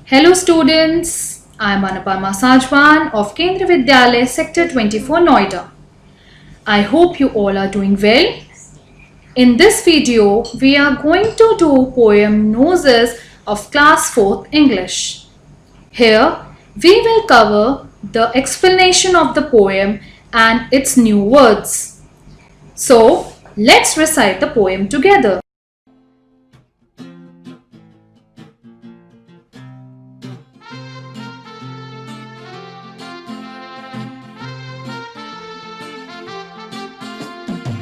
Hello students, I am Anupama Sajwan of Kendra Vidyalaya Sector 24 Noida. I hope you all are doing well. In this video, we are going to do poem Noses of class 4th English. Here, we will cover the explanation of the poem and its new words. So, let's recite the poem together.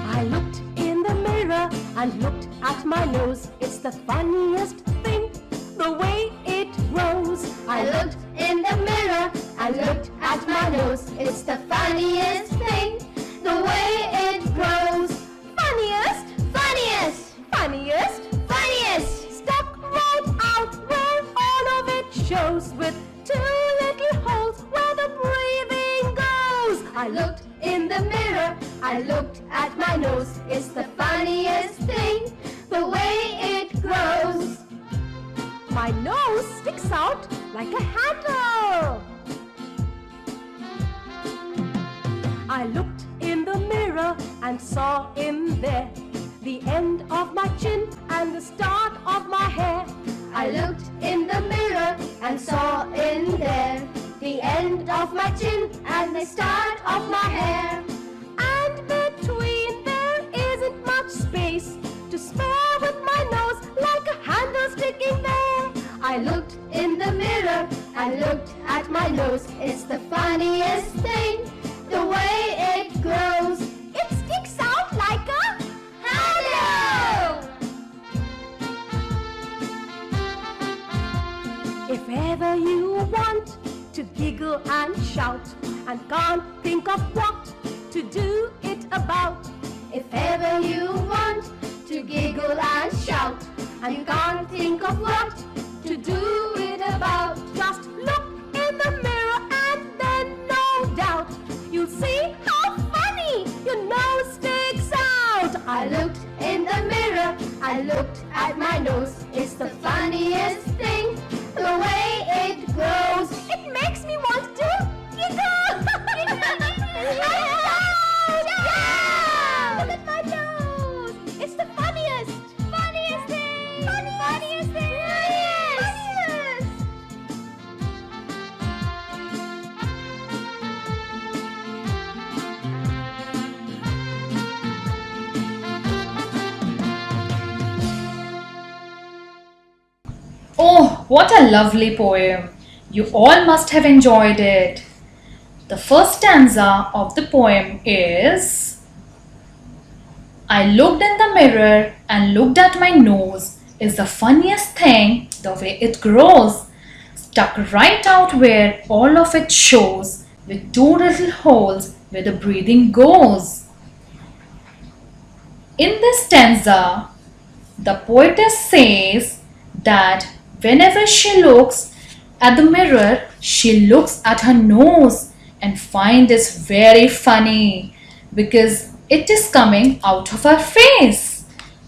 I looked in the mirror and looked at my nose. It's the funniest thing, the way it grows. I looked in the mirror and looked at my nose. It's the funniest thing, the way it grows. Funniest, Funniest, funniest, funniest. stuck right out where all of it shows, with two little holes where the breathing goes. I looked in the mirror, I looked at my nose. It's the funniest thing, the way it grows. My nose sticks out like a handle. I looked in the mirror and saw in there the end of my chin and the start of my hair. I looked in the mirror and saw in there the end of my chin and the start of my hair. And between there isn't much space to spare, with my nose like a handle sticking there. I looked in the mirror, I looked at my nose. It's the funniest thing, the way it grows. It sticks out like a Hello! If ever you want to giggle and shout and can't think of what to do it about, If ever you want to giggle and shout and can't think of what to do it about, just look in the mirror and then no doubt you'll see how funny your nose sticks out. I looked in the mirror, I looked at my nose. It's the funniest thing, the way it grows. It makes me want to giggle. Look at my nose. It's the funniest thing. Funniest thing. Funniest. Oh, what a lovely poem! You all must have enjoyed it. The first stanza of the poem is: I looked in the mirror and looked at my nose. Is the funniest thing, the way it grows. Stuck right out where all of it shows, with two little holes where the breathing goes. In this stanza, the poetess says that whenever she looks at the mirror, she looks at her nose and finds this very funny because it is coming out of her face.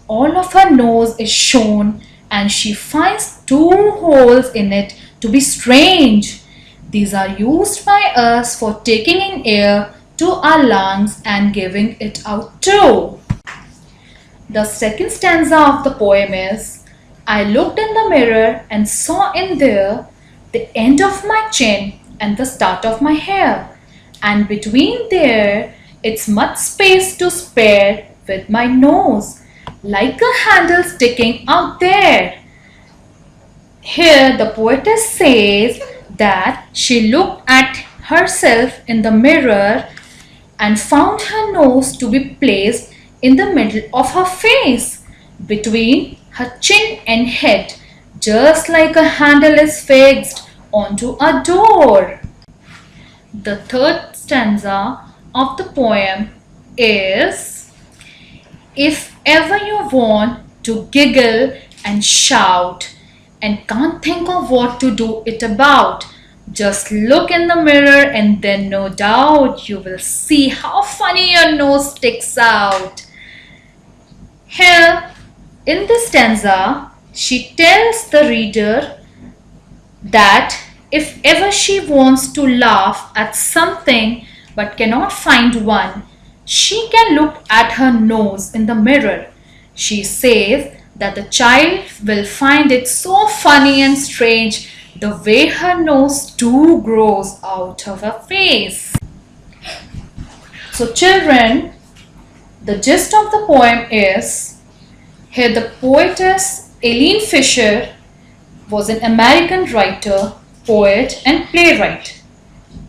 All of her nose is shown and she finds two holes in it to be strange. These are used by us for taking in air to our lungs and giving it out too. The second stanza of the poem is: I looked in the mirror and saw in there the end of my chin and the start of my hair. And between there, it's much space to spare, with my nose like a handle sticking out there. Here, the poetess says that she looked at herself in the mirror and found her nose to be placed in the middle of her face, between her chin and head, just like a handle is fixed onto a door. The third stanza of the poem is: if ever you want to giggle and shout and can't think of what to do it about, just look in the mirror and then no doubt you will see how funny your nose sticks out. Here in this stanza, she tells the reader that if ever she wants to laugh at something but cannot find one, she can look at her nose in the mirror. She says that the child will find it so funny and strange the way her nose too grows out of her face. So children, the gist of the poem is, here the poetess Eileen Fisher was an American writer, poet and playwright.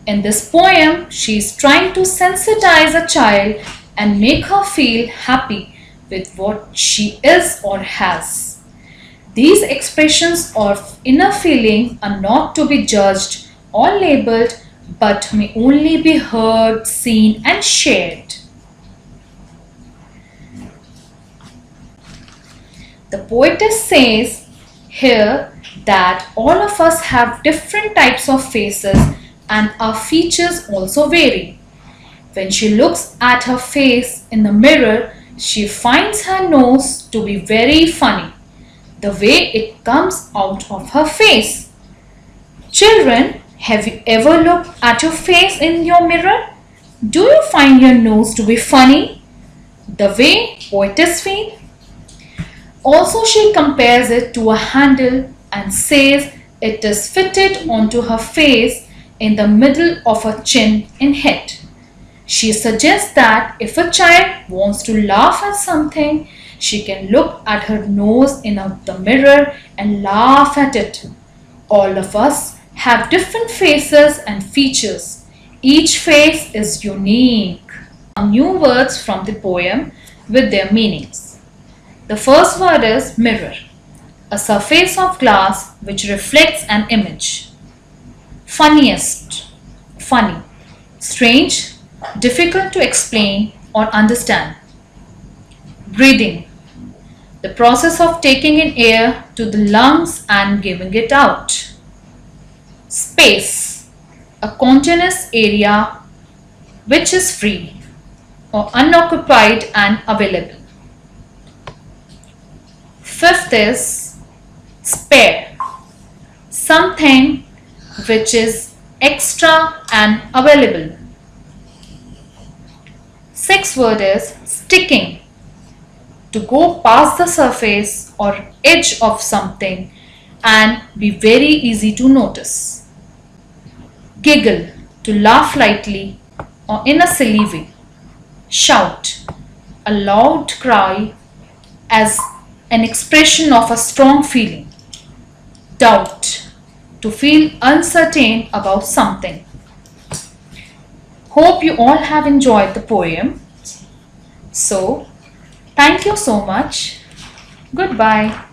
In this poem, she is trying to sensitize a child and make her feel happy with what she is or has. These expressions of inner feeling are not to be judged or labeled but may only be heard, seen and shared. The poetess says here that all of us have different types of faces and our features also vary. When she looks at her face in the mirror, she finds her nose to be very funny, the way it comes out of her face. Children, have you ever looked at your face in your mirror? Do you find your nose to be funny, the way poetess feels? Also, she compares it to a handle and says it is fitted onto her face in the middle of her chin and head. She suggests that if a child wants to laugh at something, she can look at her nose in the mirror and laugh at it. All of us have different faces and features. Each face is unique. Some new words from the poem with their meanings. The first word is mirror, a surface of glass which reflects an image. Funniest, funny, strange, difficult to explain or understand. Breathing, the process of taking in air to the lungs and giving it out. Space, a continuous area which is free or unoccupied and available. Fifth is spare, something which is extra and available. Sixth word is sticking, to go past the surface or edge of something and be very easy to notice. Giggle, to laugh lightly or in a silly way. Shout, a loud cry as an expression of a strong feeling. Doubt, to feel uncertain about something. Hope you all have enjoyed the poem. So, thank you so much. Goodbye.